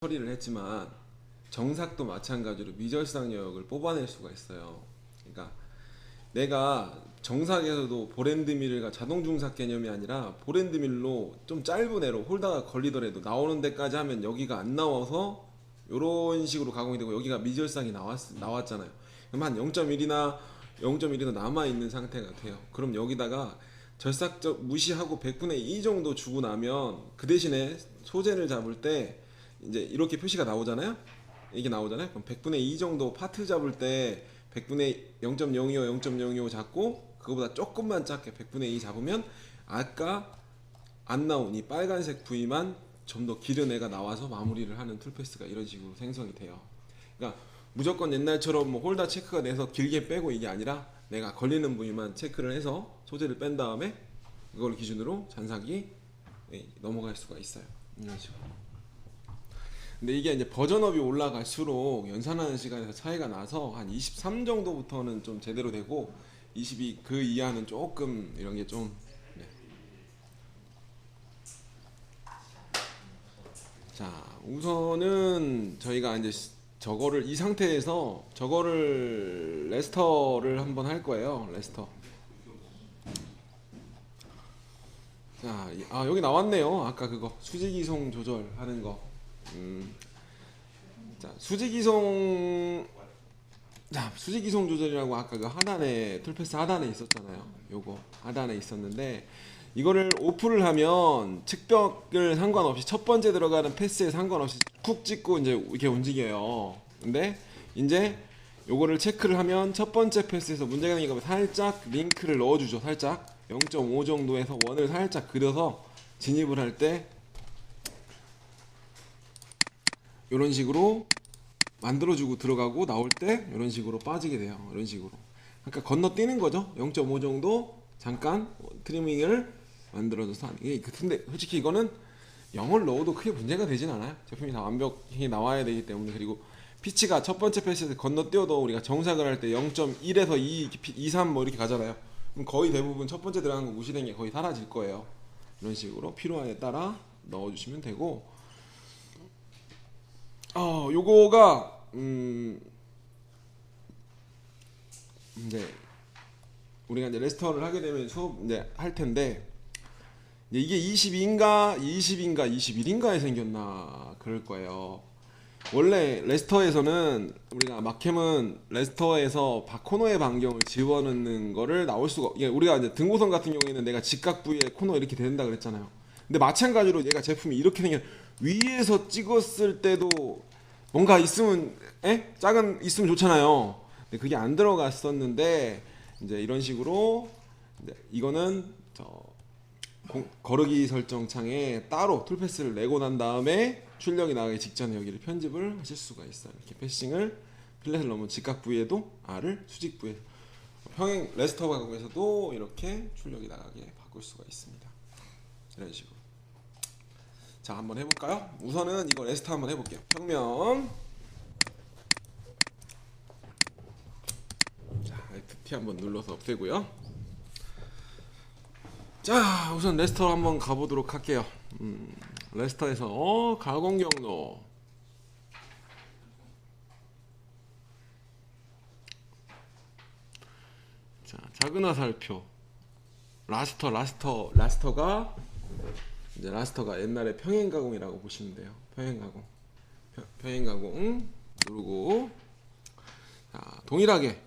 처리를 했지만 정삭도 마찬가지로 미절상 여역을 뽑아낼 수가 있어요. 그러니까 내가 정삭에서도 보랜드밀과 자동중삭 개념이 아니라 보랜드밀로 좀 짧은 애로 홀다가 걸리더라도 나오는 데까지 하면 여기가 안 나와서 이런 식으로 가공이 되고 여기가 미절상이 나왔잖아요. 그럼 한 0.1이나 0.1이 더 남아있는 상태가 돼요. 그럼 여기다가 절삭적 무시하고 100분의 2 정도 주고 나면 그 대신에 소재를 잡을 때 이제 이렇게 표시가 나오잖아요. 이게 나오잖아요. 그럼 100분의 2 정도 파트 잡을 때 100분의 0.025, 0.025 잡고 그거보다 조금만 작게 100분의 2 잡으면 아까 안 나온 이 빨간색 부위만 좀 더 기른 애가 나와서 마무리를 하는 툴패스가 이런 식으로 생성이 돼요. 그러니까 무조건 옛날처럼 뭐 홀더 체크가 돼서 길게 빼고 이게 아니라 내가 걸리는 부위만 체크를 해서 소재를 뺀 다음에 이걸 기준으로 잔삭이 넘어갈 수가 있어요. 이런 식으로. 근데 이게 이제 버전업이 올라갈수록 연산하는 시간에서 차이가 나서 한 23 정도부터는 좀 제대로 되고 22 그 이하는 조금 이런 게 좀 자, 우선은 저희가 이제 저거를 이 상태에서 저거를 레스터를 한번 할 거예요. 레스터. 자, 여기 나왔네요. 아까 그거 수직이송 조절하는 거. 자, 수직이송 조절이라고 아까 그 하단에 툴패스 하단에 있었잖아요. 요거 하단에 있었는데 이거를 오프를 하면 측벽을 상관없이 첫 번째 들어가는 패스에 상관없이 쿡 찍고 이제 이렇게 움직여요. 근데 이제 요거를 체크를 하면 첫 번째 패스에서 문제가 생기면 살짝 링크를 넣어주죠. 살짝 0.5 정도에서 원을 살짝 그려서 진입을 할 때 이런 식으로 만들어주고 들어가고 나올 때 이런 식으로 빠지게 돼요. 이런 식으로. 그러니까 건너뛰는 거죠. 0.5 정도 잠깐 트리밍을 만들어줘서 이게 근데 솔직히 이거는 0을 넣어도 크게 문제가 되진 않아요. 제품이 다 완벽히 나와야 되기 때문에. 그리고 피치가 첫 번째 패스에서 건너뛰어도 우리가 정삭을 할 때 0.1에서 2, 2, 3 뭐 이렇게 가잖아요. 그럼 거의 대부분 첫 번째 들어간 거 무시된 게 거의 사라질 거예요. 이런 식으로 필요에 따라 넣어주시면 되고 요거가 이제 우리가 이제 레스터를 하게 되면 수업 이제 할 텐데 이게 22인가 20인가 21인가에 생겼나 그럴 거예요. 원래 레스터에서는 우리가 막캠은 레스터에서 코너의 반경을 집어넣는 거를 나올 수가 우리가 이제 등고선 같은 경우에는 내가 직각 부위에 코너 이렇게 된다 그랬잖아요. 근데 마찬가지로 얘가 제품이 이렇게 생겨 위에서 찍었을 때도 뭔가 있으면 작은 있으면 좋잖아요. 근데 그게 안 들어갔었는데 이제 이런 식으로 이제 이거는 거르기 설정 창에 따로 툴패스를 내고 난 다음에 출력이 나가기 직전에 여기를 편집을 하실 수가 있어요. 이렇게 패싱을 필렛을 넣으면 직각 부위에도 R을 수직 부위에 평행 레스터 가공에서도 이렇게 출력이 나가게 바꿀 수가 있습니다. 이런 식으로. 자, 한번 해볼까요? 우선은 이거 레스터 한번 해볼게요. 평면. 자, Alt-T 한번 눌러서 없애고요. 자, 우선 레스터 한번 가보도록 할게요. 레스터에서 가공 경로. 자, 작은 화살표. 라스터가 이제 라스터가 옛날에 평행 가공이라고 보시면 돼요. 평행 가공. 평행 가공 누르고 자, 동일하게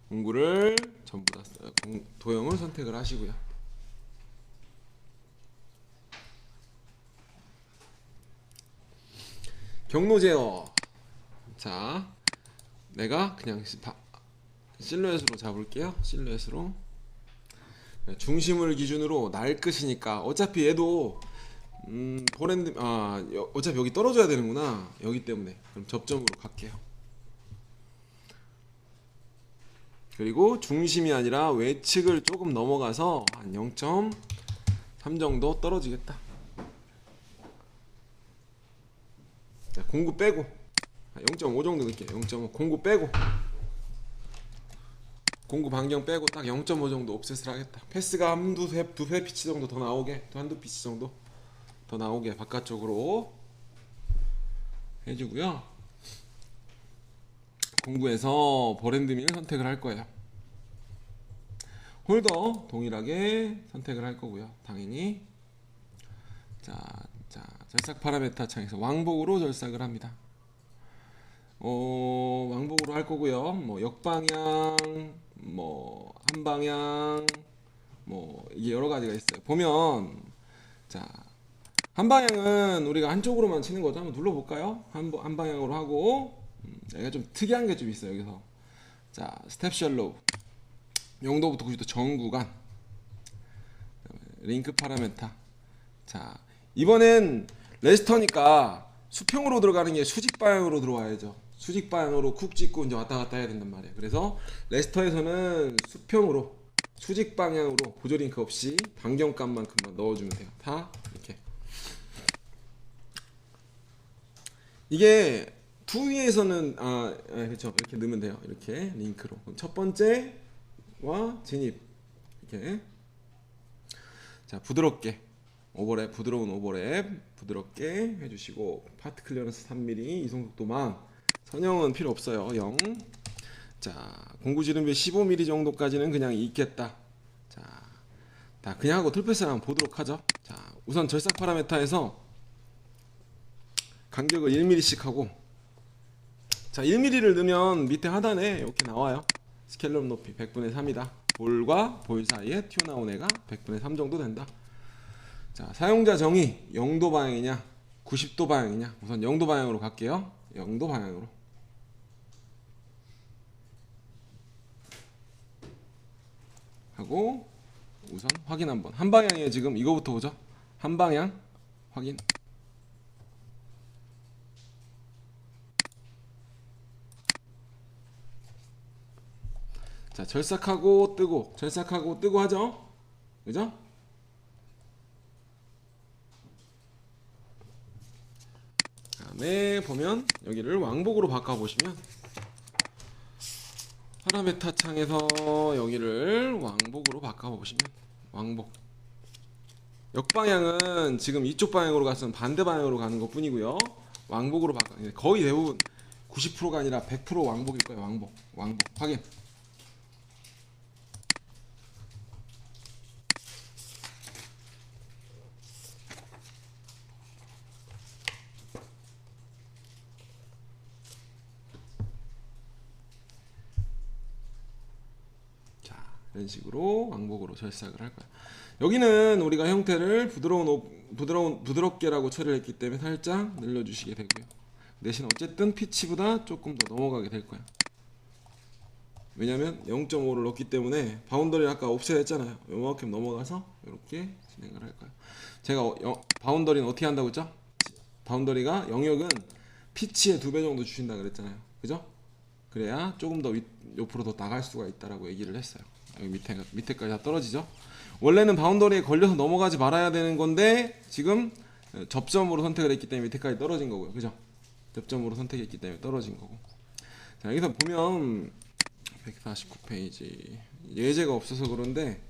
공구를 전부 다 도형을 선택을 하시고요. 경로 제어. 자, 내가 그냥 실루엣으로 잡을게요. 실루엣으로. 중심을 기준으로 날 끝이니까 어차피 얘도 어차피 여기 떨어져야 되는구나. 여기 때문에. 그럼 접점으로 갈게요. 그리고 중심이 아니라 외측을 조금 넘어가서 한 0.3 정도 떨어지겠다. 자, 공구 빼고 0.5 정도 넣을게요. 0.5 공구 빼고 공구 반경 빼고 딱 0.5 정도 옵셋을 하겠다. 패스가 두세 피치 정도 더 나오게, 한두 피치 정도 더 나오게 바깥쪽으로 해주고요. 공구에서 버랜드밀 선택을 할 거예요. 홀더 동일하게 선택을 할 거고요. 당연히 자, 절삭 파라메타 창에서 왕복으로 절삭을 합니다. 왕복으로 할 거고요. 뭐 역방향, 뭐 한방향, 뭐 이게 여러 가지가 있어요. 보면 자, 한방향은 우리가 한쪽으로만 치는 거죠. 한번 눌러볼까요? 한방향으로 하고 얘가 좀 특이한 게 좀 있어요. 여기서 자, 스텝 셜로우 0도부터 90도 정구간 링크 파라메타. 자, 이번엔 레스터니까 수평으로 들어가는 게 수직 방향으로 들어와야죠. 수직 방향으로 쿡 찍고 이제 왔다 갔다 해야 된단 말이에요. 그래서 레스터에서는 수평으로 수직 방향으로 보조 링크 없이 반경값만큼만 넣어주면 돼요. 다 이렇게. 이게 2위에서는 그렇죠. 이렇게 넣으면 돼요. 이렇게 링크로. 그럼 첫 번째와 진입 이렇게. 자, 부드럽게 오버랩, 부드러운 오버랩 부드럽게 해주시고 파트 클리어런스 3mm 이송 속도만 선형은 필요 없어요. 0. 자, 공구 지름비 15mm 정도까지는 그냥 있겠다. 자, 그냥 하고 툴패스 한번 보도록 하죠. 자, 우선 절삭 파라메타에서 간격을 1mm씩 하고, 자, 1mm를 넣으면 밑에 하단에 이렇게 나와요. 스케일업 높이 100분의 3이다. 볼과 볼 사이에 튀어나온 애가 100분의 3 정도 된다. 자, 사용자 정의 0도 방향이냐 90도 방향이냐. 우선 0도 방향으로 갈게요. 0도 방향으로 하고 우선 확인 한번. 한 방향이에요. 지금 이거부터 보죠. 한 방향 확인. 자, 절삭하고 뜨고 절삭하고 뜨고 하죠. 그죠? 다음에 보면 여기를 왕복으로 바꿔보시면 파라메타 창에서 여기를 왕복으로 바꿔보시면 왕복. 역방향은 지금 이쪽 방향으로 갔으면 반대 방향으로 가는 것 뿐이고요. 왕복으로 바꿔. 거의 대부분 90%가 아니라 100% 왕복일 거예요. 왕복 확인. 이런 식으로 왕복으로 절삭을 할 거야. 여기는 우리가 형태를 부드럽게라고 처리를 했기 때문에 살짝 늘려주시게 되고요. 대신 어쨌든 피치보다 조금 더 넘어가게 될 거야. 왜냐면 0.5를 넣기 때문에 바운더리 아까 옵셋 했잖아요. 요만큼 넘어가서 이렇게 진행을 할 거예요. 제가 바운더리는 어떻게 한다고 했죠? 바운더리가 영역은 피치의 2배 정도 주신다 그랬잖아요. 그죠? 그래야 조금 더 옆으로 더 나갈 수가 있다라고 얘기를 했어요. 여기 밑에까지 다 떨어지죠. 원래는 바운더리에 걸려서 넘어가지 말아야 되는 건데 지금 접점으로 선택을 했기 때문에 밑에까지 떨어진 거고요. 그죠? 접점으로 선택했기 때문에 떨어진 거고. 자, 여기서 보면 149페이지 예제가 없어서 그런데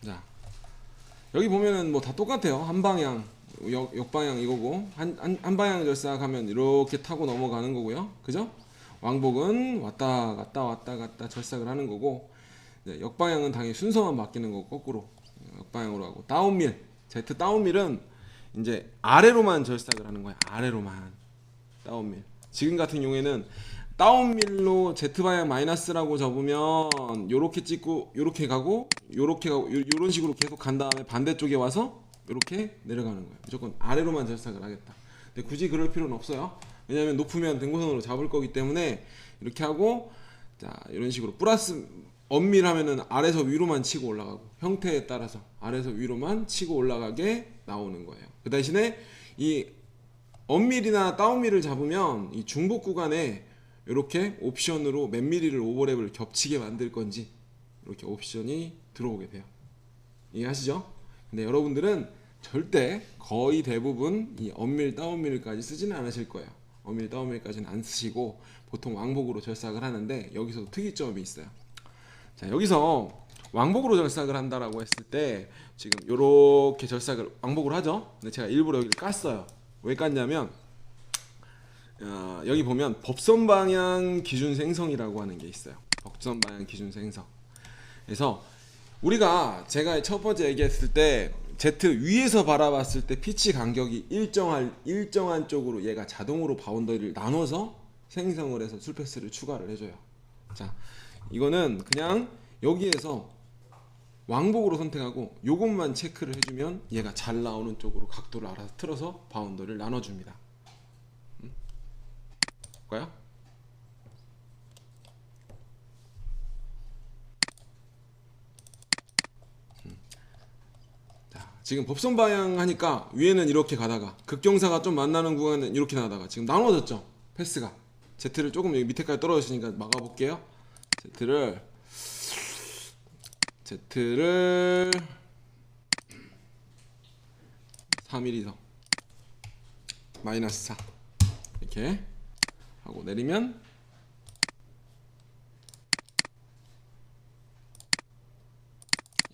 자, 여기 보면은 뭐 다 똑같아요. 한 방향, 역방향 이거고 한 방향 절삭하면 이렇게 타고 넘어가는 거고요. 그죠? 왕복은 왔다 갔다 절삭을 하는 거고, 역방향은 당연히 순서만 바뀌는 거고 거꾸로 역방향으로 하고. 다운밀, Z 다운밀은 이제 아래로만 절삭을 하는 거야. 아래로만 다운밀. 지금 같은 경우에는 다운밀로 Z방향 마이너스라고 접으면 요렇게 찍고 요렇게 가고 요렇게 가고 요런 식으로 계속 간 다음에 반대쪽에 와서 요렇게 내려가는 거예요. 무조건 아래로만 절삭을 하겠다. 근데 굳이 그럴 필요는 없어요. 왜냐하면 높으면 등고선으로 잡을 거기 때문에 이렇게 하고, 자, 이런 식으로 플러스 엄밀 하면은 아래서 위로만 치고 올라가고, 형태에 따라서 아래서 위로만 치고 올라가게 나오는 거예요. 그 대신에 이 엄밀이나 다운밀을 잡으면 이 중복 구간에 이렇게 옵션으로 몇 미리를 오버랩을 겹치게 만들 건지 이렇게 옵션이 들어오게 돼요. 이해하시죠? 근데 여러분들은 절대 거의 대부분 이 엄밀 다운밀까지 쓰지는 않으실 거예요. 어밀 떠밀까지는 안 쓰시고 보통 왕복으로 절삭을 하는데 여기서도 특이점이 있어요. 자, 여기서 왕복으로 절삭을 한다라고 했을 때 지금 이렇게 절삭을 왕복으로 하죠. 근데 제가 일부러 여기를 깠어요. 왜 깠냐면 여기 보면 법선 방향 기준 생성이라고 하는 게 있어요. 법선 방향 기준 생성. 그래서 우리가 제가 첫 번째 얘기했을 때 Z 위에서 바라봤을 때 피치 간격이 일정한 쪽으로 얘가 자동으로 바운더리를 나눠서 생성을 해서 술패스를 추가를 해줘요. 자, 이거는 그냥 여기에서 왕복으로 선택하고 요것만 체크를 해주면 얘가 잘 나오는 쪽으로 각도를 알아서 틀어서 바운더리를 나눠줍니다. 볼까요? 지금 법선 방향 하니까 위에는 이렇게 가다가 극경사가 좀 만나는 구간은 이렇게 나다가 지금 나눠졌죠. 패스가 Z를 조금 여기 밑에까지 떨어졌으니까 막아볼게요. Z를 3mm 더 마이너스 4 이렇게 하고 내리면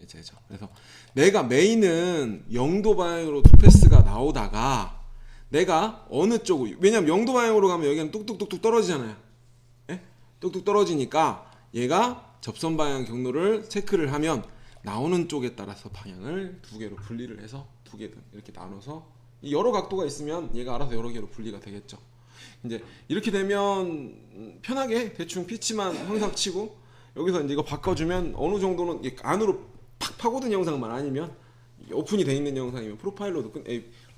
제죠. 그래서 내가 메인은 0도 방향으로 투패스가 나오다가 내가 어느 쪽으로, 왜냐면 0도 방향으로 가면 여기는 뚝뚝뚝뚝 떨어지잖아요. 예? 뚝뚝 떨어지니까 얘가 접선 방향 경로를 체크를 하면 나오는 쪽에 따라서 방향을 두 개로 분리를 해서 두 개든 이렇게 나눠서 여러 각도가 있으면 얘가 알아서 여러 개로 분리가 되겠죠. 이제 이렇게 되면 편하게 대충 피치만 항상 치고 여기서 이제 이거 바꿔주면 어느 정도는 안으로 팍 파고든 영상만 아니면 오픈이 돼 있는 영상이면 프로파일로도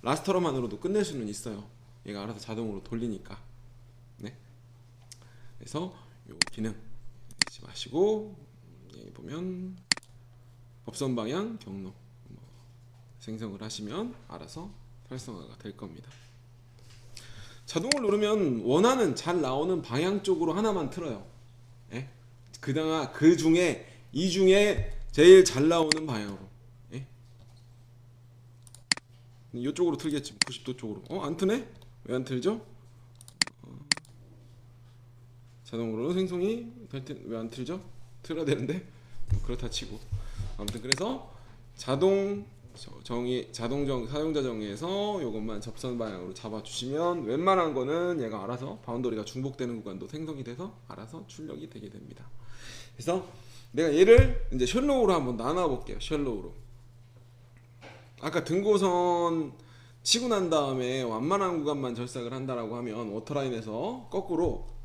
라스터로만으로도 끝낼 수는 있어요. 얘가 알아서 자동으로 돌리니까. 네. 그래서 요 기능 잊지 마시고 여기 보면 법선 방향 경로 생성을 하시면 알아서 활성화가 될 겁니다. 자동을 누르면 원하는 잘 나오는 방향 쪽으로 하나만 틀어요. 예? 그 중에 이 중에 제일 잘 나오는 방향으로. 예? 이쪽으로 틀겠지. 90도 쪽으로. 안 트네? 왜 안 틀죠? 자동으로 생성이 될 때 왜 안 틀죠? 틀어야 되는데 그렇다 치고 아무튼 그래서 사용자 정의에서 이것만 접선 방향으로 잡아주시면 웬만한 거는 얘가 알아서 바운더리가 중복되는 구간도 생성이 돼서 알아서 출력이 되게 됩니다. 그래서 내가 얘를 이제 셜로우로 한번 나눠볼게요. 셜로우로. 아까 등고선 치고 난 다음에 완만한 구간만 절삭을 한다라고 하면 워터라인에서 거꾸로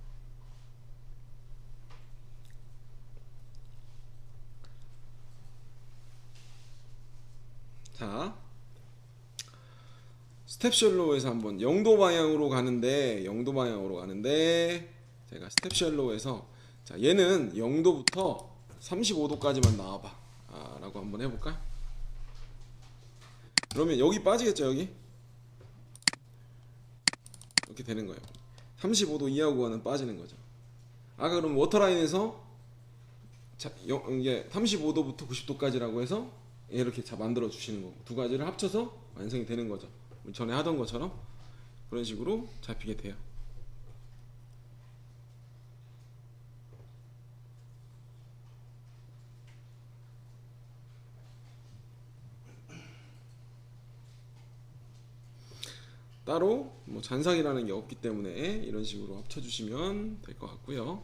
자 스텝 셜로우에서 한번 0도 방향으로 가는데 제가 스텝 셜로우에서 자 얘는 0도부터 35도까지만 나와봐 라고 한번 해볼까? 그러면 여기 빠지겠죠. 여기 이렇게 되는 거예요. 35도 이하 구간은 빠지는 거죠. 아까 그럼 워터라인에서 이게 35도부터 90도까지라고 해서 이렇게 만들어 주시는 거고 두 가지를 합쳐서 완성이 되는 거죠. 전에 하던 것처럼 그런 식으로 잡히게 돼요. 따로 뭐 잔상이라는 게 없기 때문에 이런 식으로 합쳐주시면 될 것 같고요.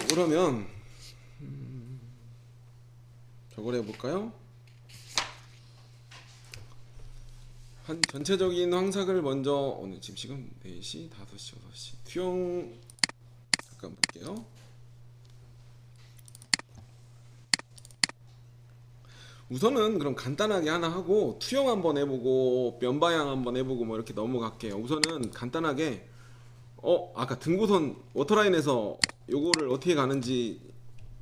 그러면 저걸 해볼까요? 한 전체적인 황삭을 먼저 오늘 지금 4시, 5시, 6시 투영 잠깐 볼게요. 우선은 그럼 간단하게 하나 하고 투영 한번 해보고 면방향 한번 해보고 뭐 이렇게 넘어갈게요. 우선은 간단하게 아까 등고선 워터라인에서 요거를 어떻게 가는지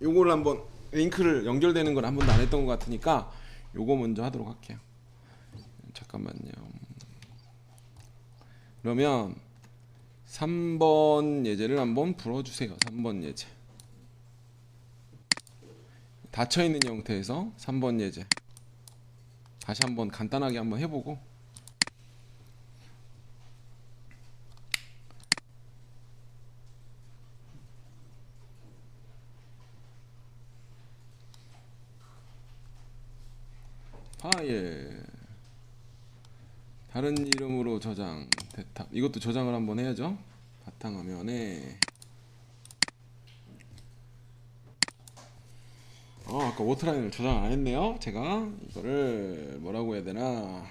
요거를 한번 링크를 연결되는 걸 한 번도 안 했던 것 같으니까 요거 먼저 하도록 할게요. 잠깐만요. 그러면 3번 예제를 한번 풀어주세요. 3번 예제 닫혀있는 형태에서 3번 예제 다시 한번 간단하게 한번 해보고, 파일 다른 이름으로 저장 대탑, 이것도 저장을 한번 해야죠. 바탕화면에 아까 워터라인을 저장 안 했네요. 제가 이거를 뭐라고 해야 되나,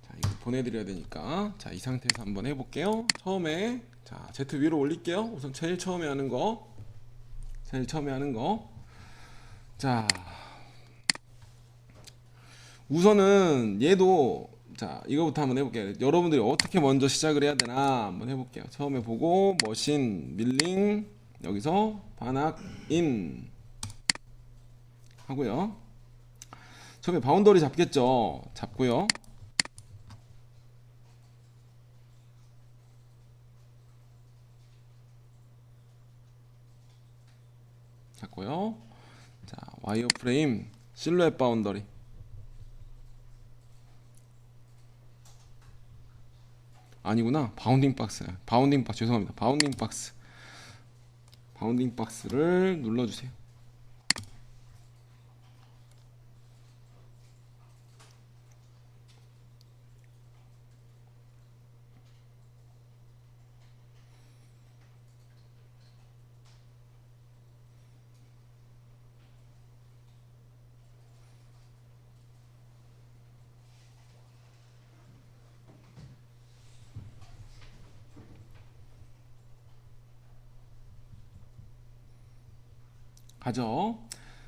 자 이거 보내드려야 되니까, 자 이 상태에서 한번 해볼게요. 처음에 자 Z 위로 올릴게요. 우선 제일 처음에 하는 거, 자 우선은 얘도, 자 이거부터 한번 해볼게요. 여러분들이 어떻게 먼저 시작을 해야 되나 한번 해볼게요. 처음에 보고 머신 밀링, 여기서 반악 인 하고요. 처음에 바운더리 잡겠죠. 잡고요. 자 와이어 프레임 실루엣 바운더리, 아니구나, 바운딩 박스, 죄송합니다. 바운딩 박스를 눌러주세요. 가죠.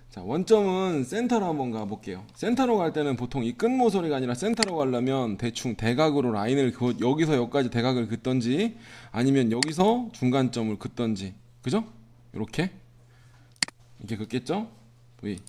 자 원점은 센터로 한번 가볼게요. 센터로 갈 때는 보통 이 끝 모서리가 아니라 센터로 가려면 대충 대각으로 라인을 여기서 여기까지 대각을 긋던지, 아니면 여기서 중간점을 긋던지, 그죠? 이렇게 긋겠죠? V.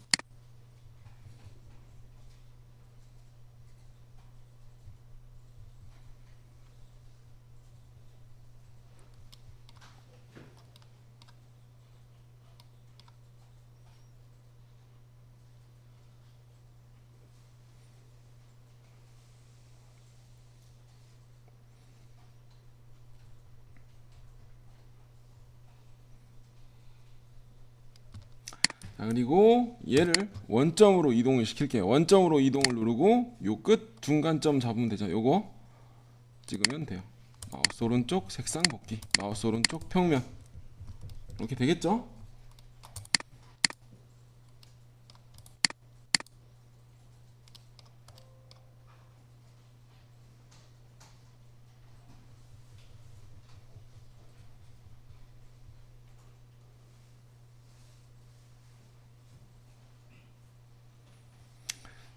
자 그리고 얘를 원점으로 이동을 시킬게요. 원점으로 이동을 누르고 요 끝 중간점 잡으면 되죠. 요거 찍으면 돼요. 마우스 오른쪽 색상 복귀, 마우스 오른쪽 평면, 이렇게 되겠죠?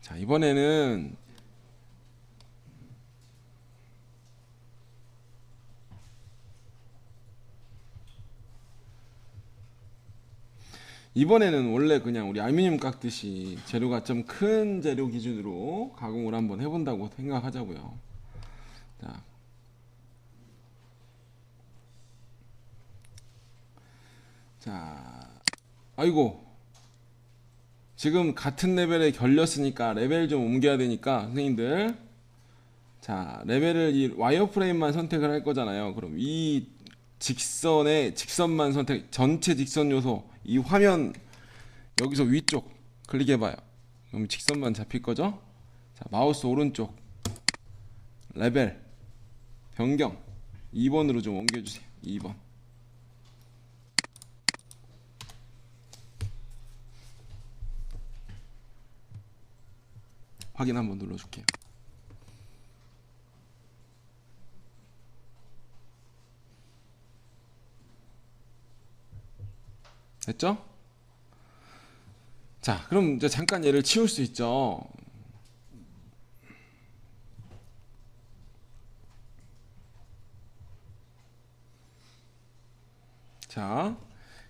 자 이번에는 원래 그냥 우리 알루미늄 깎듯이 재료가 좀 큰 재료 기준으로 가공을 한번 해본다고 생각하자고요. 자 아이고, 지금 같은 레벨에 결렸으니까 레벨 좀 옮겨야 되니까 선생님들, 자 레벨을 이 와이어 프레임만 선택을 할 거잖아요. 그럼 이 직선만 선택, 전체 직선 요소, 이 화면 여기서 위쪽 클릭해봐요. 그럼 직선만 잡힐 거죠. 자 마우스 오른쪽 레벨 변경 2번으로 좀 옮겨주세요. 2번. 확인 한번 눌러줄게요. 됐죠? 자 그럼 이제 잠깐 얘를 치울 수 있죠. 자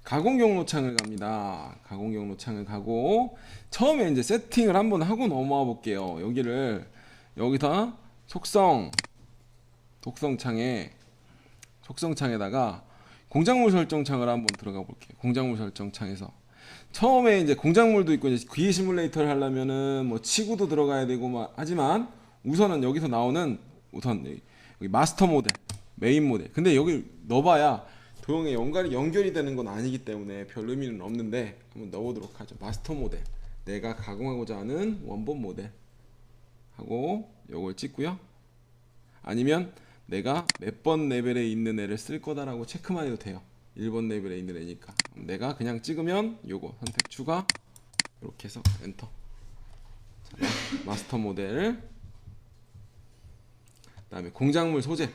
가공 경로창을 갑니다. 가공 경로창을 가고 처음에 이제 세팅을 한번 하고 넘어와 볼게요. 여기다 속성창에다가 공작물 설정창을 한번 들어가 볼게요. 공작물 설정창에서 처음에 이제 공작물도 있고 이제 기계 시뮬레이터를 하려면은 뭐 치구도 들어가야 되고 막 하지만 우선은 여기서 나오는 우선 여기 마스터 모델, 메인 모델. 근데 여기 넣어봐야 도형에 연결이 되는 건 아니기 때문에 별 의미는 없는데 한번 넣어보도록 하죠. 마스터 모델, 내가 가공하고자 하는 원본 모델 하고 요걸 찍고요. 아니면 내가 몇 번 레벨에 있는 애를 쓸 거다라고 체크만 해도 돼요. 1번 레벨에 있는 애니까 내가 그냥 찍으면 요거 선택 추가 이렇게 해서 엔터. 자, 마스터 모델, 그 다음에 공작물 소재.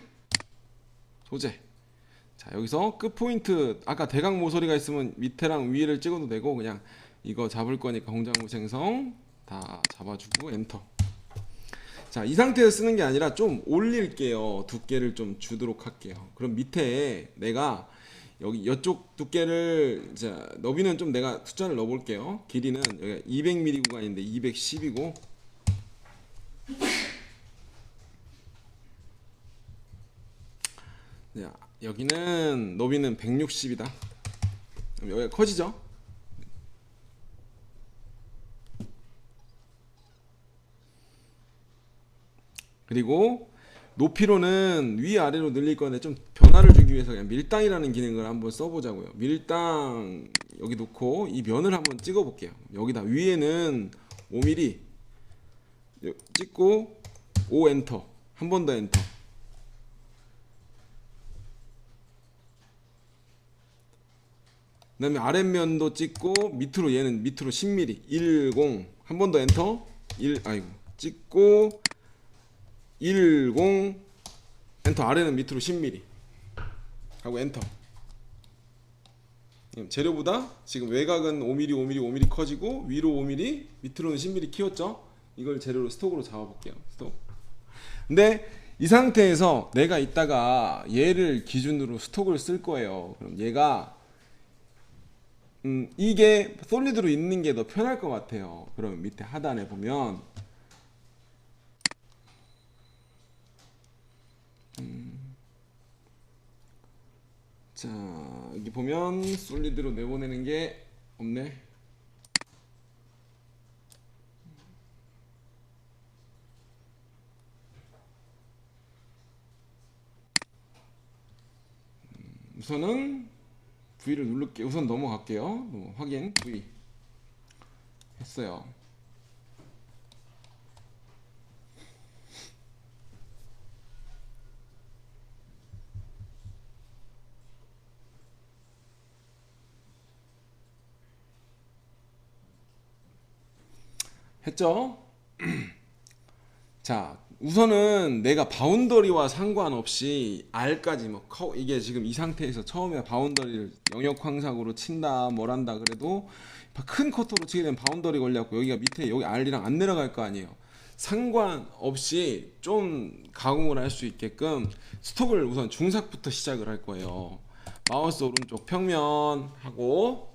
자, 여기서 끝 포인트 아까 대각 모서리가 있으면 밑에랑 위를 찍어도 되고 그냥 이거 잡을 거니까 공작물 생성 다 잡아주고 엔터. 자, 이 상태에서 쓰는 게 아니라 좀 올릴게요. 두께를 좀 주도록 할게요. 그럼 밑에 내가 여기 이쪽 두께를, 자, 너비는 좀 내가 숫자를 넣어 볼게요. 길이는 여기가 200mm 구간인데 210이고, 자, 여기는 너비는 160이다. 여기가 커지죠? 그리고 높이로는 위아래로 늘릴 건데 좀 변화를 주기 위해서 그냥 밀당이라는 기능을 한번 써보자고요. 밀당 여기 놓고 이 면을 한번 찍어 볼게요. 여기다 위에는 5mm 찍고 5 엔터, 한 번 더 엔터. 그 다음에 아랫면도 찍고 밑으로, 얘는 밑으로 10mm 10, 한 번 더 엔터. 찍고 10 엔터. 아래는 밑으로 10mm 하고 엔터. 재료보다 지금 외곽은 5mm 5mm 5mm 커지고 위로 5mm 밑으로는 10mm 키웠죠. 이걸 재료로 스톡으로 잡아볼게요. 스톡. 근데 이 상태에서 내가 이따가 얘를 기준으로 스톡을 쓸 거예요. 그럼 얘가 이게 솔리드로 있는 게 더 편할 것 같아요. 그럼 밑에 하단에 보면 자, 여기 보면 솔리드로 내보내는 게 없네. 우선은 V를 누를게요. 우선 넘어갈게요. 확인 V 했어요. 했죠? 자, 우선은 내가 바운더리와 상관없이 R까지 이게 지금 이 상태에서 처음에 바운더리를 영역 황삭으로 친다 뭐란다 그래도 큰 커터로 치게 되면 바운더리 걸려갖고 여기가 밑에 여기 R이랑 안 내려갈 거 아니에요. 상관없이 좀 가공을 할 수 있게끔 스톡을 우선 중삭부터 시작을 할 거예요. 마우스 오른쪽 평면 하고,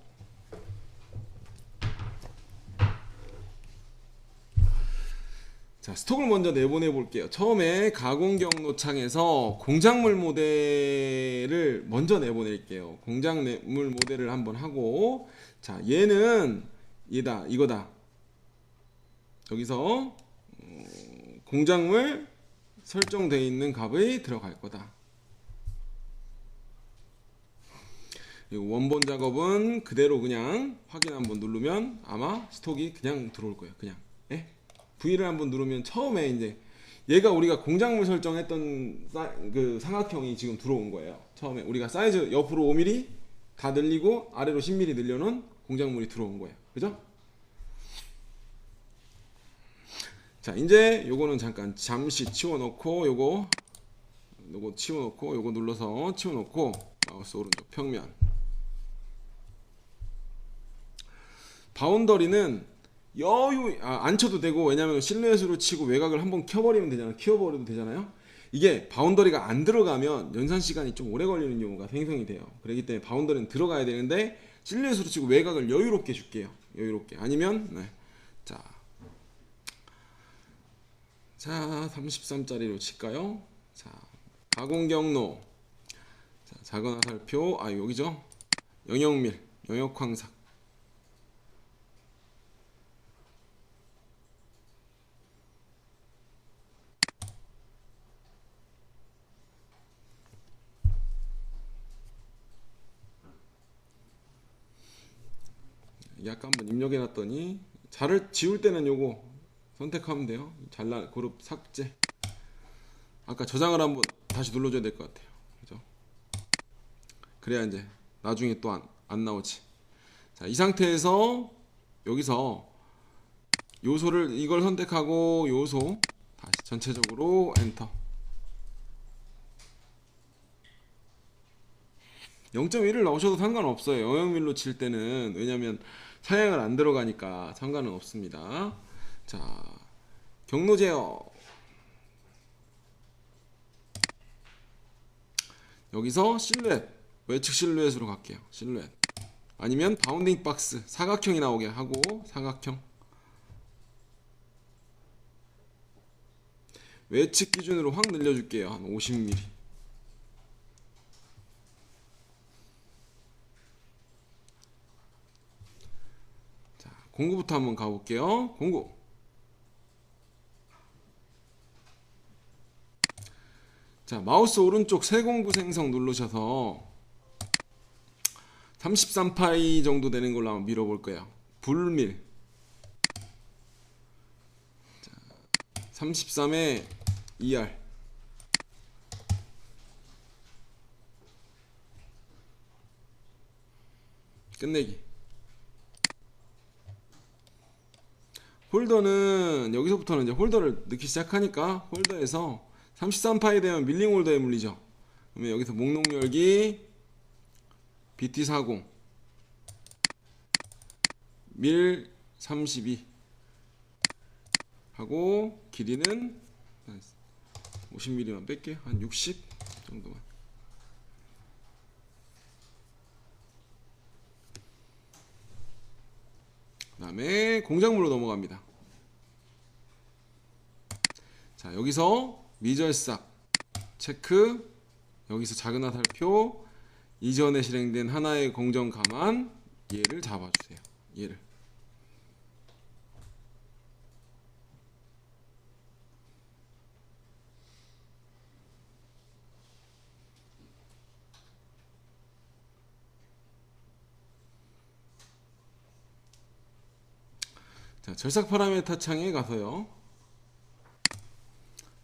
자, 스톡을 먼저 내보내 볼게요. 처음에 가공 경로 창에서 공작물 모델을 먼저 내보낼게요. 공작물 모델을 한번 하고, 자, 얘는 이거다. 여기서 공작물 설정되어 있는 값이 들어갈 거다. 원본 작업은 그대로 그냥 확인 한번 누르면 아마 스톡이 그냥 들어올 거예요. 그냥. 예? V를 한번 누르면 처음에 이제 얘가 우리가 공작물 설정했던 그 삼각형이 지금 들어온 거예요. 처음에 우리가 사이즈 옆으로 5mm 다 늘리고 아래로 10mm 늘려놓은 공작물이 들어온 거예요. 그죠? 자, 이제 요거는 잠시 치워놓고 요거 치워놓고 요거 눌러서 치워놓고 마우스 오른쪽 평면. 바운더리는 안 쳐도 되고, 왜냐면 실루엣으로 치고 외곽을 한번 켜버리면 되잖아요. 키워버려도 되잖아요. 이게 바운더리가 안 들어가면 연산 시간이 좀 오래 걸리는 경우가 생성이 돼요. 그렇기 때문에 바운더리는 들어가야 되는데 실루엣으로 치고 외곽을 여유롭게 줄게요. 여유롭게. 아니면 자 33짜리로 칠까요? 자, 가공 경로. 자, 작은 화살표, 여기죠. 영역밀, 영역황삭. 약간 한번 입력해 놨더니 자를 지울 때는 요거 선택하면 돼요. 잘라 그룹 삭제. 아까 저장을 한번 다시 눌러줘야 될 것 같아요. 그죠? 그래야 이제 나중에 또 안 나오지. 자, 이 상태에서 여기서 요소를 이걸 선택하고 요소 다시 전체적으로 엔터. 0.1을 넣으셔도 상관없어요. 영역밀로 칠 때는. 왜냐면 사양을 안 들어가니까 상관은 없습니다. 자, 경로 제어. 여기서 실루엣, 외측 실루엣으로 갈게요. 실루엣. 아니면 바운딩 박스, 사각형이 나오게 하고, 사각형. 외측 기준으로 확 늘려줄게요. 한 50mm. 자, 공구부터 한번 가볼게요. 공구. 자, 마우스 오른쪽 세공구 생성 누르셔서 33파이 정도 되는 걸로 한번 밀어볼 거예요. 불밀. 자, 33에 2R. 끝내기. 홀더는 여기서부터는 이제 홀더를 넣기 시작하니까 홀더에서 33파이 되면 밀링 홀더에 물리죠. 그러면 여기서 목록 열기 BT40 밀 32 하고 길이는 50mm만 뺄게요. 한 60 정도만. 그 다음에 공작물로 넘어갑니다. 자, 여기서 미절삭 체크. 여기서 작은 화살표. 이전에 실행된 하나의 공정 가만, 얘를 잡아주세요. 얘를. 자, 절삭 파라메타 창에 가서요.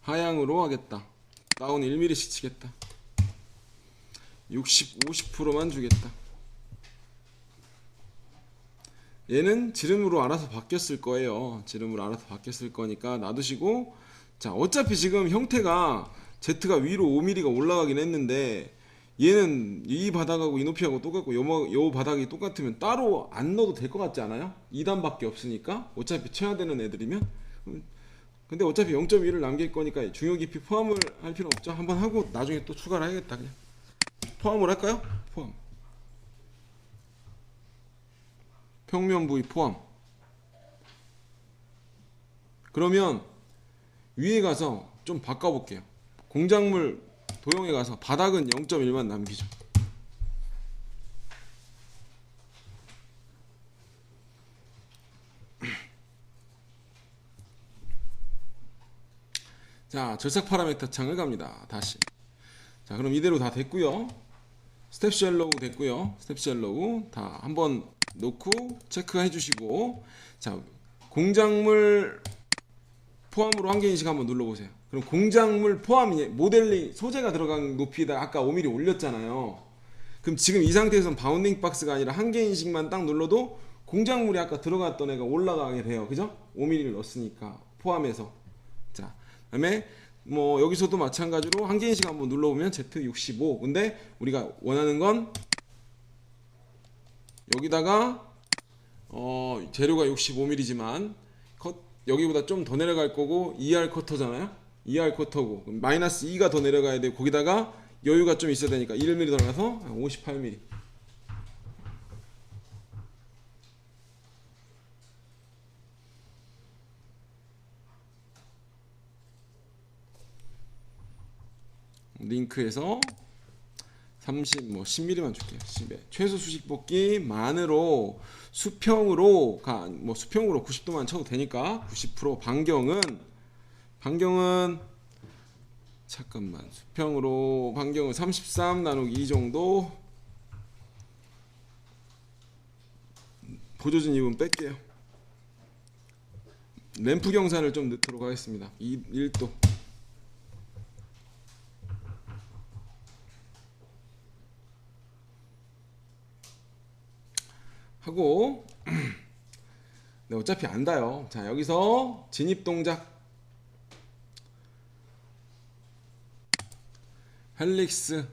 하향으로 하겠다. 다운 1mm씩 치겠다. 60, 50%만 주겠다. 얘는 지름으로 알아서 바뀌었을 거예요. 지름으로 알아서 바뀌었을 거니까 놔두시고. 자, 어차피 지금 형태가 Z가 위로 5mm가 올라가긴 했는데 얘는 이 바닥하고 이 높이하고 똑같고 요 바닥이 똑같으면 따로 안 넣어도 될 것 같지 않아요? 2단밖에 없으니까 어차피 쳐야 되는 애들이면. 근데 어차피 0.1을 남길 거니까 중요 깊이 포함을 할 필요 없죠. 한번 하고 나중에 또 추가를 해야겠다. 그냥 포함을 할까요? 포함. 평면 부위 포함. 그러면 위에 가서 좀 바꿔볼게요. 공작물 도형에 가서 바닥은 0.1만 남기죠. 자, 절삭 파라미터 창을 갑니다. 다시. 자, 그럼 이대로 다 됐고요. 스텝 쉘로우 됐고요. 스텝 쉘로우 다 한번 놓고 체크해 주시고. 자, 공작물 포함으로 한계인식 한번 눌러보세요. 그럼 공작물 포함이 모델링 소재가 들어간 높이에다 아까 5mm 올렸잖아요. 그럼 지금 이 상태에서는 바운딩 박스가 아니라 한계인식만 딱 눌러도 공작물이 아까 들어갔던 애가 올라가게 돼요. 그죠? 5mm를 넣었으니까 포함해서. 자, 그다음에 뭐 여기서도 마찬가지로 한계인식 한번 눌러보면 Z65. 근데 우리가 원하는 건 여기다가 재료가 65mm지만 여기보다 좀 더 내려갈 거고 2R 커터잖아요. 2R 커터고 마이너스 2가 더 내려가야 돼. 거기다가 여유가 좀 있어야 되니까 1mm 더 나가서 58mm. 링크에서 30, 뭐 10mm만 줄게요. 10에. 최소 수직 뽑기 만으로 수평으로 뭐 수평으로 90도만 쳐도 되니까 90% 반경은 잠깐만 수평으로 반경은 33 나누기 2 정도. 보조진 2분 뺄게요. 램프 경사를 좀 넣도록 하겠습니다. 1도. 하고 네, 어차피 안다요. 자, 여기서 진입 동작 헬릭스.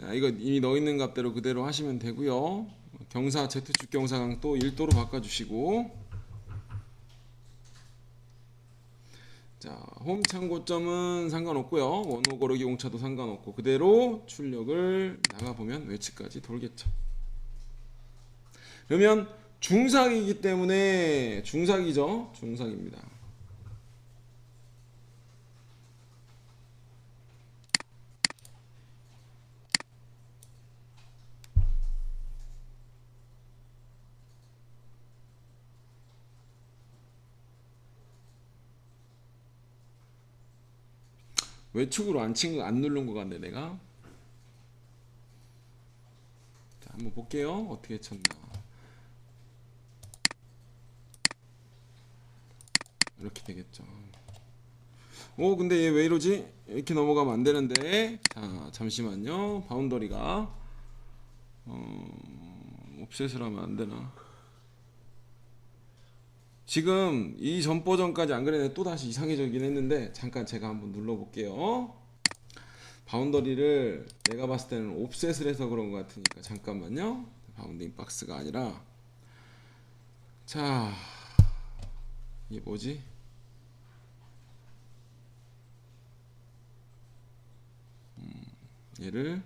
자, 이거 이미 넣어 있는 값대로 그대로 하시면 되고요. 경사 Z축 경사강 또 1도로 바꿔주시고, 자, 홈 참고점은 상관없고요. 원호 고르기 공차도 상관없고 그대로 출력을 나가보면 외측까지 돌겠죠. 그러면 중삭이기 때문에 중삭이죠. 중삭입니다. 외축으로 안 누른 것 같네 내가. 자, 한번 볼게요. 어떻게 쳤나. 이렇게 되겠죠. 오, 근데 얘 왜 이러지? 이렇게 넘어가면 안 되는데. 자, 잠시만요. 바운더리가 옵셋을 하면 안 되나? 지금 이 전 버전까지 안 그랬는데 또 다시 이상해지긴 했는데, 잠깐 제가 한번 눌러볼게요. 바운더리를 내가 봤을 때는 옵셋을 해서 그런 것 같으니까 잠깐만요. 바운딩 박스가 아니라, 자, 이게 뭐지? 얘를,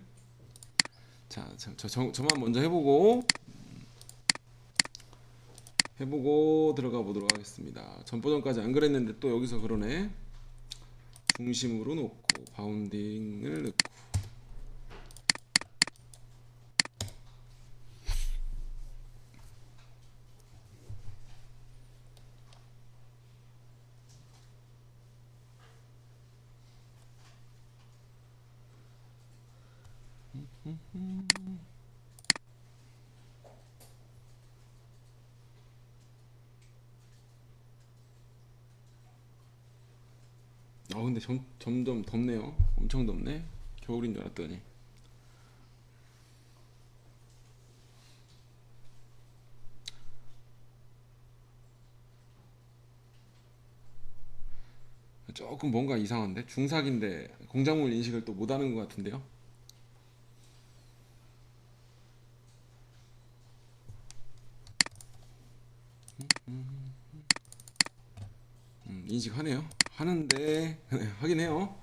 자, 저만 먼저 해보고 들어가 보도록 하겠습니다. 전 버전까지 안 그랬는데 또 여기서 그러네. 중심으로 놓고 바운딩을 넣고, 근데 점점 덥네요. 엄청 덥네. 겨울인 줄 알았더니. 조금 뭔가 이상한데? 중삭인데 공작물 인식을 또 못하는 것 같은데요? 인식하네요. 하는데 확인해요.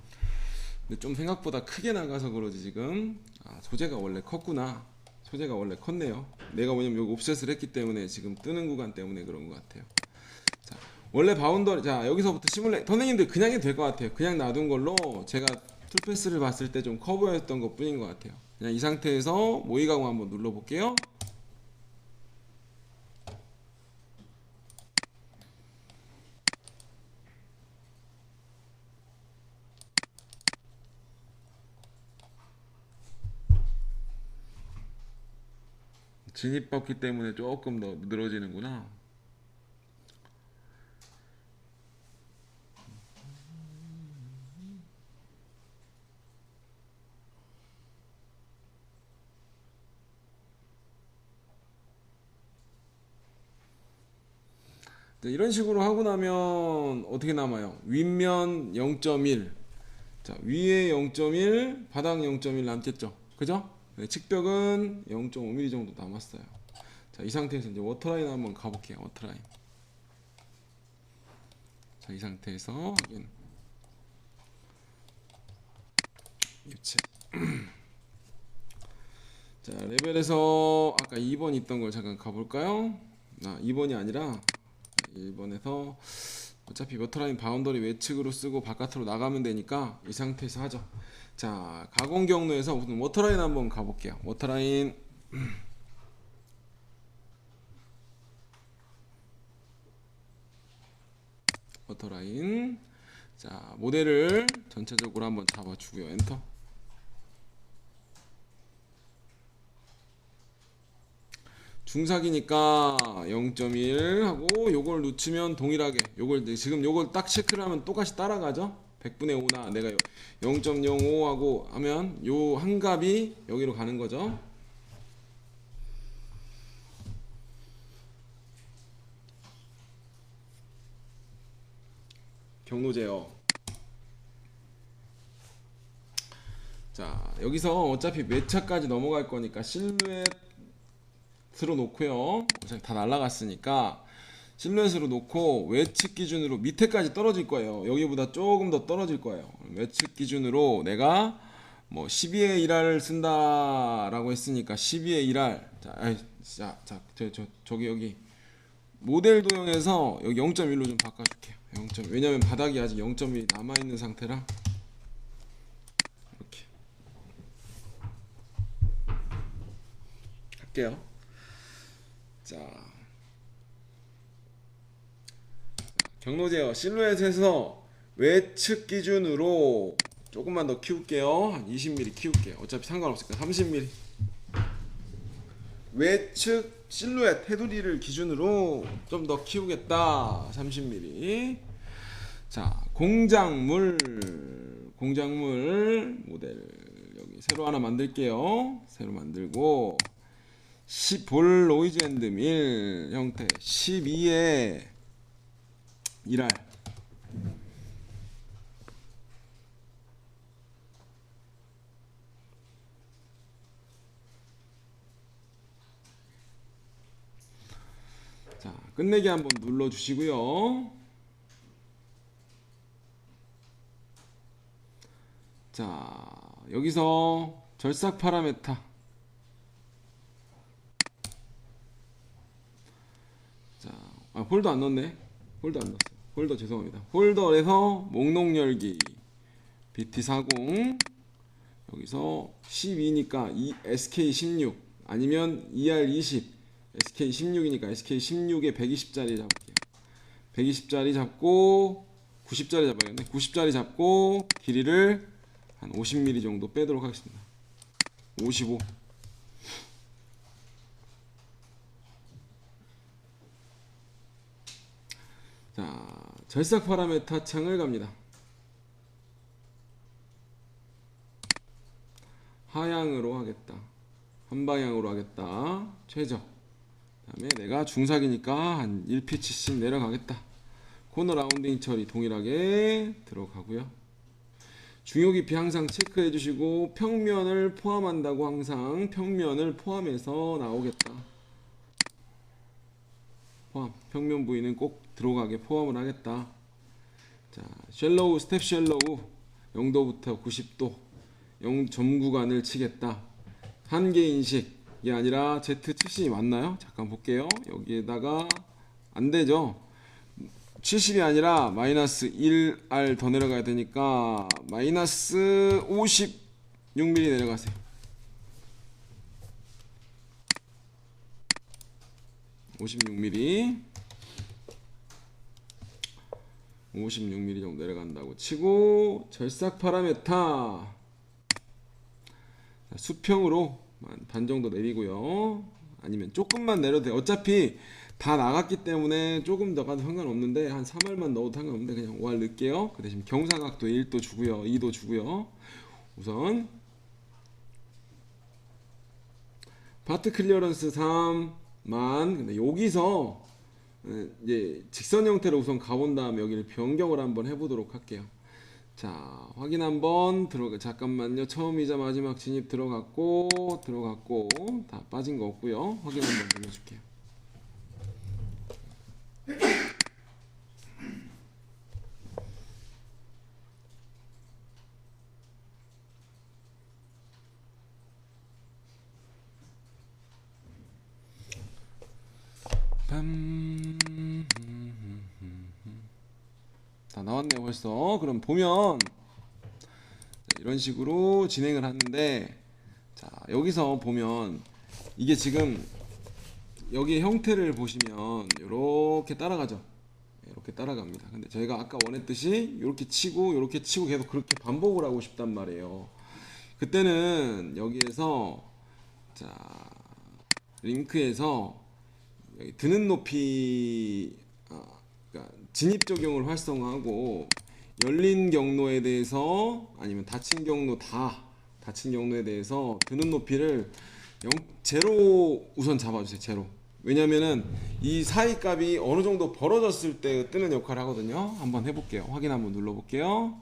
근데 좀 생각보다 크게 나가서 그러지 지금. 소재가 원래 컸구나. 소재가 원래 컸네요. 내가 뭐냐면 여기 옵셋을 했기 때문에 지금 뜨는 구간 때문에 그런 것 같아요. 자, 원래 바운더리, 자, 여기서부터 선생님들 그냥 해도 될 것 같아요. 그냥 놔둔 걸로 제가 툴패스를 봤을 때 좀 커 보였던 것 뿐인 것 같아요. 그냥 이 상태에서 모의가공 한번 눌러볼게요. 진입받기 때문에 조금 더 늘어지는구나. 이런 식으로 하고 나면 어떻게 남아요? 윗면 0.1, 자, 위에 0.1, 바닥 0.1 남겠죠? 그죠? 네, 측벽은 0.5mm 정도 남았어요. 자, 이 상태에서 이제 워터라인 한번 가볼게요. 워터라인. 자, 이 상태에서 확인. 유체. 자, 레벨에서 아까 2번 있던 걸 잠깐 가볼까요? 2번이 아니라 1번에서 어차피 워터라인 바운더리 외측으로 쓰고 바깥으로 나가면 되니까 이 상태에서 하죠. 자, 가공 경로에서 우선 워터라인 한번 가볼게요. 워터라인. 워터라인. 자, 모델을 전체적으로 한번 잡아주고요. 엔터. 중삭이니까 0.1 하고 요걸 놓치면 동일하게 요걸 지금 요걸 딱 체크를 하면 똑같이 따라가죠. 100분의 5나 내가 0.05 하고 하면 요 한 값이 여기로 가는 거죠. 경로 제어. 자, 여기서 어차피 매차까지 넘어갈 거니까 실루엣으로 놓고요. 어차피 다 날라갔으니까 실루엣으로 놓고 외측 기준으로 밑에까지 떨어질 거예요. 여기보다 조금 더 떨어질 거예요. 외측 기준으로 내가 뭐 12의 1R을 쓴다라고 했으니까 12의 1R. 저기 여기 모델 도형에서 여기 0.1로 좀 바꿔줄게요. 0. 왜냐면 바닥이 아직 0.1이 남아있는 상태라 이렇게 할게요. 자, 경로 제어 실루엣에서 외측 기준으로 조금만 더 키울게요. 한 20mm 키울게요. 어차피 상관없으니까 30mm. 외측 실루엣 테두리를 기준으로 좀 더 키우겠다. 30mm. 자, 공작물 모델 여기 새로 하나 만들게요. 새로 만들고 볼 노이즈 앤드 밀 형태 12의 1R. 자, 끝내기 한번 눌러 주시고요. 자, 여기서 절삭 파라메타. 자, 폴더 안 넣었네. 폴더 안 넣었어요. 폴더 죄송합니다. 폴더에서 목록 열기 BT40 여기서 12니까 SK16 아니면 ER20 SK16이니까 SK16에 120짜리 잡을게요. 120짜리 잡고 90짜리 잡아야겠네. 90짜리 잡고 길이를 한 50mm 정도 빼도록 하겠습니다. 55. 자, 절삭 파라메타 창을 갑니다. 하향으로 하겠다. 한 방향으로 하겠다. 최저. 그다음에 내가 중삭이니까 한 1피치씩 내려가겠다. 코너 라운딩 처리 동일하게 들어가고요. 중요 깊이 항상 체크해 주시고 평면을 포함한다고 항상 평면을 포함해서 나오겠다. 포함. 평면 부위는 꼭 들어가게 포함을 하겠다. 자, 쉘로우 스텝 쉘로우 0도부터 90도 점 구간을 치겠다. 한계 인식이 아니라 Z70이 맞나요? 잠깐 볼게요. 여기에다가 안 되죠. 70이 아니라 마이너스 1R 더 내려가야 되니까 마이너스 56mm 내려가세요. 56mm 56mm 정도 내려간다고 치고 절삭 파라메타 수평으로 반 정도 내리고요. 아니면 조금만 내려도 돼요. 어차피 다 나갔기 때문에 조금 더 가도 상관없는데 한 3R만 넣어도 상관없는데 그냥 5R 넣을게요. 그 대신 경사각도 1도 주고요. 2도 주고요. 우선 파트 클리어런스 3만 근데 여기서 이제 직선 형태로 우선 가본 다음에 여기를 변경을 한번 해보도록 할게요. 자, 확인 한번 잠깐만요. 처음이자 마지막 진입 들어갔고 다 빠진 거 없고요. 확인 한번 눌러줄게요. 다 나왔네요 벌써. 그럼 보면 이런 식으로 진행을 하는데, 자 여기서 보면 이게 지금 여기 형태를 보시면 이렇게 따라가죠. 이렇게 따라갑니다. 근데 저희가 아까 원했듯이 이렇게 치고 이렇게 치고 계속 그렇게 반복을 하고 싶단 말이에요. 그때는 여기에서 자 링크에서 여기 드는 높이 그러니까 진입 적용을 활성화하고 열린 경로에 대해서 아니면 닫힌 경로에 대해서 드는 높이를 제로 우선 잡아주세요. 제로. 왜냐면은 이 사이 값이 어느 정도 벌어졌을 때 뜨는 역할을 하거든요. 한번 해볼게요. 확인 한번 눌러볼게요.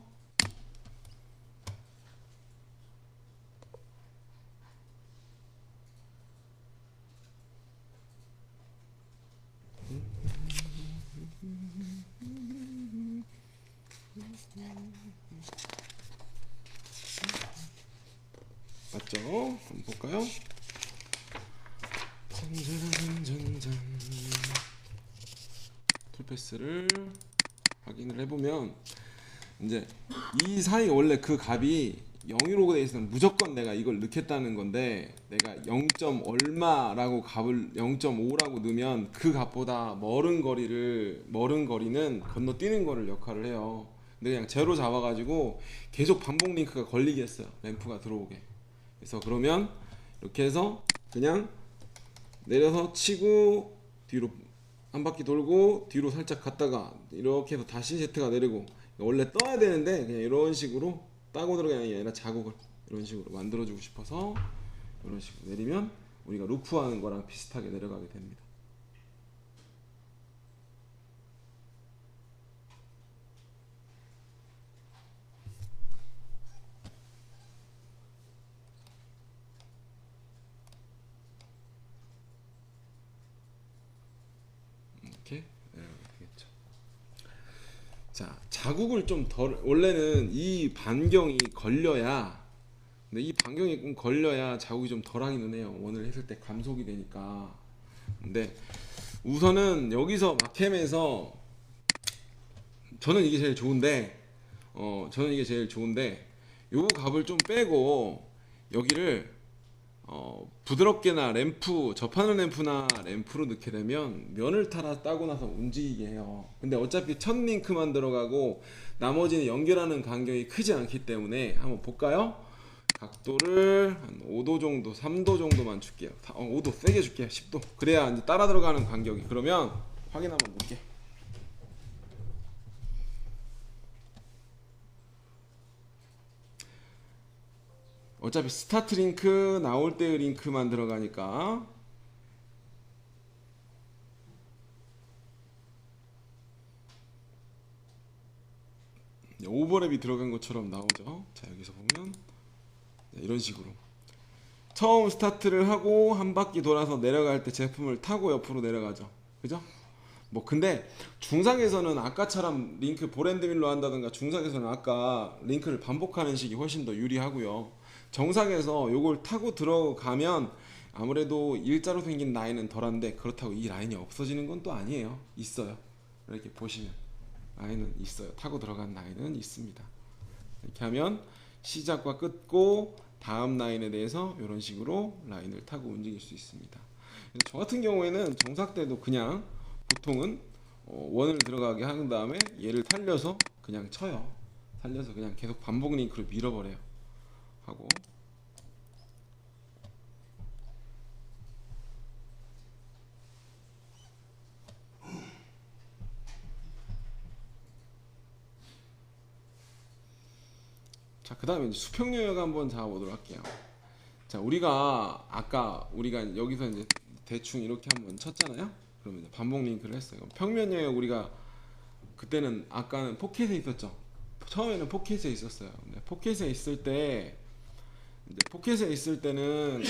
맞죠? 한번 볼까요? 툴패스를 확인을 해보면 이제 이 사이 원래 그 값이 0으로 되어 있으면 무조건 내가 이걸 넣겠다는 건데, 내가 0. 얼마라고 값을 0.5라고 넣으면 그 값보다 멀은 거리는 건너뛰는 거를 역할을 해요. 근데 그냥 제로 잡아가지고 계속 반복 링크가 걸리게 했어요. 램프가 들어오게. 그래서 그러면 이렇게 해서 그냥 내려서 치고 뒤로 한 바퀴 돌고 뒤로 살짝 갔다가 이렇게 해서 다시 Z가 내리고, 원래 떠야 되는데 그냥 이런 식으로 따고 들어가는 게 아니라 자국을 이런 식으로 만들어주고 싶어서 이런 식으로 내리면 우리가 루프하는 거랑 비슷하게 내려가게 됩니다. 이렇게 내려가게 되겠죠. 자, 자국을 좀 덜, 원래는 이 반경이 걸려야, 근데 이 반경이 좀 걸려야 자국이 좀 덜하기는 해요. 원을 했을 때 감속이 되니까. 근데 우선은 여기서 마캠에서 저는 이게 제일 좋은데, 요 값을 좀 빼고 여기를 부드럽게나 접하는 램프나 램프로 넣게 되면 면을 따고 나서 움직이게 해요. 근데 어차피 첫 링크만 들어가고 나머지는 연결하는 간격이 크지 않기 때문에 한번 볼까요? 각도를 한 5도 정도, 3도 정도만 줄게요. 5도 세게 줄게요. 10도. 그래야 이제 따라 들어가는 간격이. 그러면 확인 한번 볼게요. 어차피 스타트 링크 나올 때의 링크만 들어가니까 오버랩이 들어간 것처럼 나오죠. 자, 여기서 보면 이런 식으로 처음 스타트를 하고 한 바퀴 돌아서 내려갈 때 제품을 타고 옆으로 내려가죠. 그죠? 뭐 근데 중상에서는 아까처럼 링크 보렌드밀로 한다든가, 중상에서는 아까 링크를 반복하는 식이 훨씬 더 유리하고요. 정상에서 요걸 타고 들어가면 아무래도 일자로 생긴 라인은 덜한데, 그렇다고 이 라인이 없어지는 건 또 아니에요. 있어요. 이렇게 보시면 라인은 있어요. 타고 들어간 라인은 있습니다. 이렇게 하면 시작과 끝고 다음 라인에 대해서 이런 식으로 라인을 타고 움직일 수 있습니다. 저 같은 경우에는 정삭 때도 그냥 보통은 원을 들어가게 한 다음에 얘를 살려서 그냥 쳐요. 살려서 그냥 계속 반복 링크로 밀어버려요. 하고 자, 그 다음에 수평 영역 한번 잡아보도록 할게요. 자, 우리가 여기서 이제 대충 이렇게 한번 쳤잖아요. 그러면 이제 반복 링크를 했어요. 평면 영역 우리가 그때는 아까는 포켓에 있었죠. 처음에는 포켓에 있었어요. 근데 포켓에 있을 때는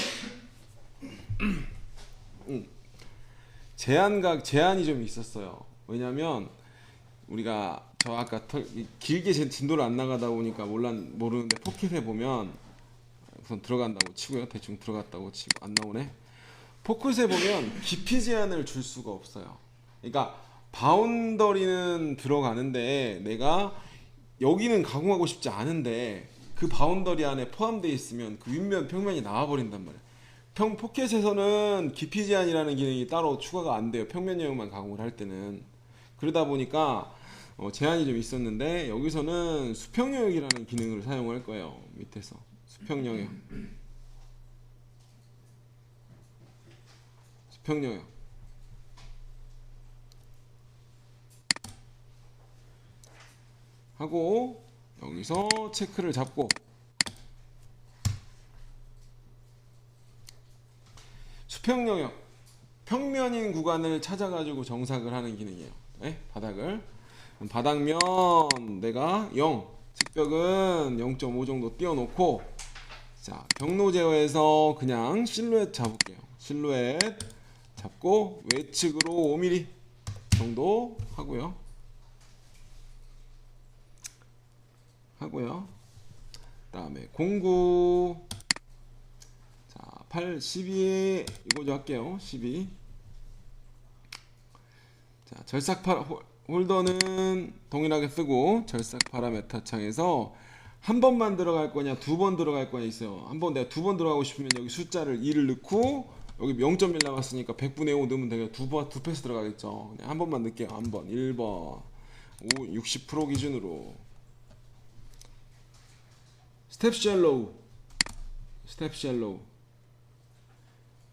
제한이 좀 있었어요. 왜냐면 우리가 아까 길게 진도를 안 나가다 보니까 모르는데 포켓에 보면 우선 들어간다고 치고요. 대충 들어갔다고 치고 안 나오네. 포켓에 보면 깊이 제한을 줄 수가 없어요. 그러니까 바운더리는 들어가는데 내가 여기는 가공하고 싶지 않은데 그 바운더리 안에 포함되어 있으면 그 윗면 평면이 나와버린단 말이야. 포켓에서는 깊이 제한이라는 기능이 따로 추가가 안 돼요. 평면 영역만 가공을 할 때는. 그러다 보니까 제한이 좀 있었는데 여기서는 수평 영역이라는 기능을 사용할 거예요. 밑에서 수평 영역, 수평 영역 하고 여기서 체크를 잡고 수평 영역 평면인 구간을 찾아가지고 정삭을 하는 기능이에요. 네? 바닥을 바닥면 내가 0 측벽은 0.5 정도 띄워놓고 자 경로 제어해서 그냥 실루엣 잡을게요. 실루엣 잡고 외측으로 5mm 정도 하고요. 그 다음에 09 자 8, 12 이거 할게요. 12 자 절삭 홀더는 동일하게 쓰고 절삭 파라메타 창에서 한 번만 들어갈 거냐 두 번 들어갈 거냐 있어요. 한 번 내가 두 번 들어가고 싶으면 여기 숫자를 2를 넣고 여기 0.1 남았으니까 100분의 5 넣으면 되게 두 패스 들어가겠죠. 한 번만 넣을게요. 한 번 1번 60% 기준으로 스텝 쉘로우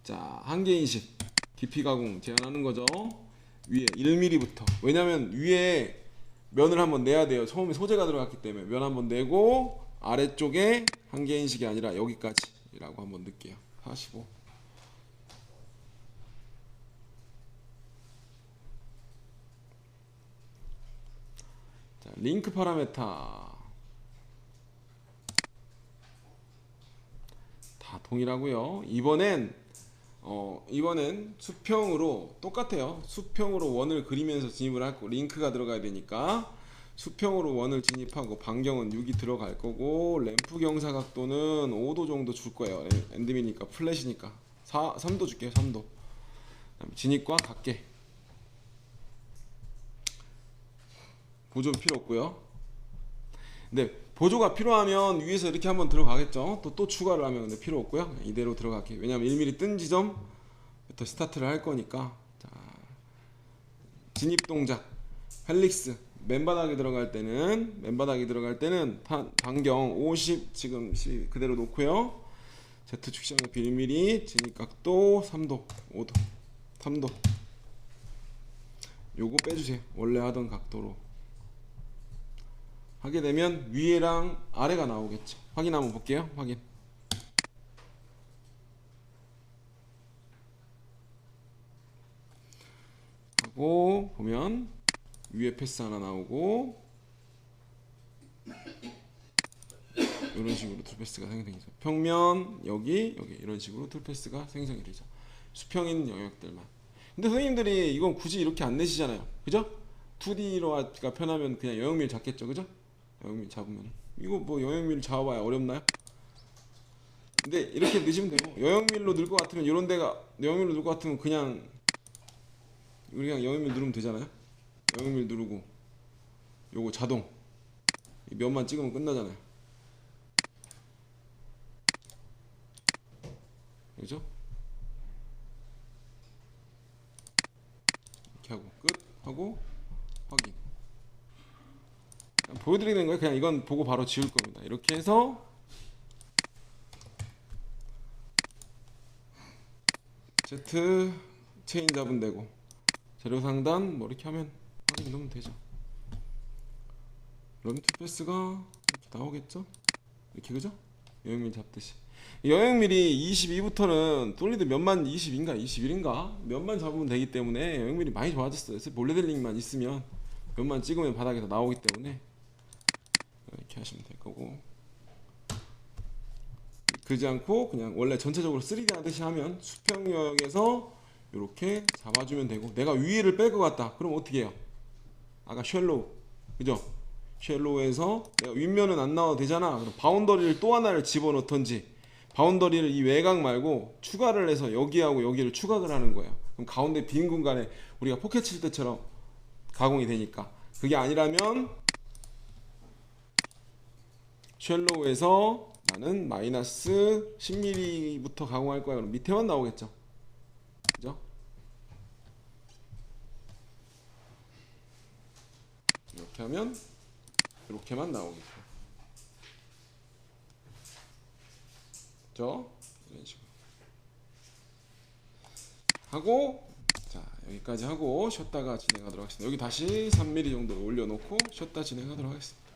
자 한계 인식 깊이 가공 제한하는 거죠. 위에 1mm부터 왜냐면 위에 면을 한번 내야 돼요. 처음에 소재가 들어갔기 때문에 면 한번 내고 아래쪽에 한계 인식이 아니라 여기까지라고 한번 넣을게요. 45 자, 링크 파라메타 다 동일하고요. 이번엔 수평으로 똑같아요. 수평으로 원을 그리면서 진입을 할 거고 링크가 들어가야 되니까 수평으로 원을 진입하고 반경은 6이 들어갈 거고 램프 경사 각도는 5도 정도 줄 거예요. 엔드미니까 플랫이니까 3도 줄게요. 3도 진입과 각계 보조는 필요 없고요. 근데 보조가 필요하면 위에서 이렇게 한번 들어가겠죠. 또 추가를 하면 근데 필요 없고요. 이대로 들어갈게요. 왜냐면 1mm 뜬 지점부터 스타트를 할 거니까. 자, 진입 동작 헬릭스 맨바닥에 들어갈 때는 반경 50 지금 그대로 놓고요. Z 축시장 높이 1mm 진입 각도 3도 5도 3도 요거 빼주세요. 원래 하던 각도로 하게 되면 위에랑 아래가 나오겠죠. 확인 한번 볼게요. 확인. 하고 보면 위에 패스 하나 나오고 이런 식으로 툴패스가 생성되죠. 평면 여기 이런 식으로 툴패스가 생성이 되죠. 수평인 영역들만. 근데 선생님들이 이건 굳이 이렇게 안 내시잖아요. 그죠? 2D로 하기가 편하면 그냥 영역밀 잡겠죠. 그죠? 영역밀 잡으면 이거 뭐 영역밀 잡아봐야 어렵나요? 근데 이렇게 넣으시면 되고 영역밀로 넣을 것 같으면 이런 데가 영역밀로 넣을 것 같으면 그냥 영역밀 누르면 되잖아요. 영역밀 누르고 요거 자동 면만 찍으면 끝나잖아요. 그죠? 이렇게 하고 끝 하고 확인. 보여드리는 거예요. 그냥 이건 보고 바로 지울 겁니다. 이렇게 해서 Z 체인 잡으면 되고 재료 상단 뭐 이렇게 하면 확인 넣으면 되죠. 그럼 툴패스가 이렇게 나오겠죠? 이렇게 그죠? 영역밀 잡듯이. 영역밀이 22부터는 솔리드 몇만 20인가 21인가 몇만 잡으면 되기 때문에 영역밀이 많이 좋아졌어요. 몰레델링만 있으면 몇만 찍으면 바닥에서 나오기 때문에 이렇게 하시면 될 거고 그러지 않고 그냥 원래 전체적으로 3D 하듯이 하면 수평 영역에서 이렇게 잡아주면 되고 내가 위를 뺄 것 같다. 그럼 어떻게 해요? 아까 쉘로우 그죠? 쉘로우에서 내가 윗면은 안 나와도 되잖아. 그럼 바운더리를 또 하나를 집어넣던지 바운더리를 이 외곽 말고 추가를 해서 여기하고 여기를 추가를 하는 거예요. 그럼 가운데 빈 공간에 우리가 포켓 칠 때처럼 가공이 되니까 그게 아니라면 쉘로우에서 나는 마이너스 10mm부터 가공할 거야. 그럼 밑에만 나오겠죠. 그죠? 이렇게 하면 이렇게만 나오겠죠. 그죠? 이런 식으로 하고, 자 여기까지 하고 쉬었다가 진행하도록 하겠습니다. 여기 다시 3mm 정도 올려놓고 쉬었다 진행하도록 하겠습니다.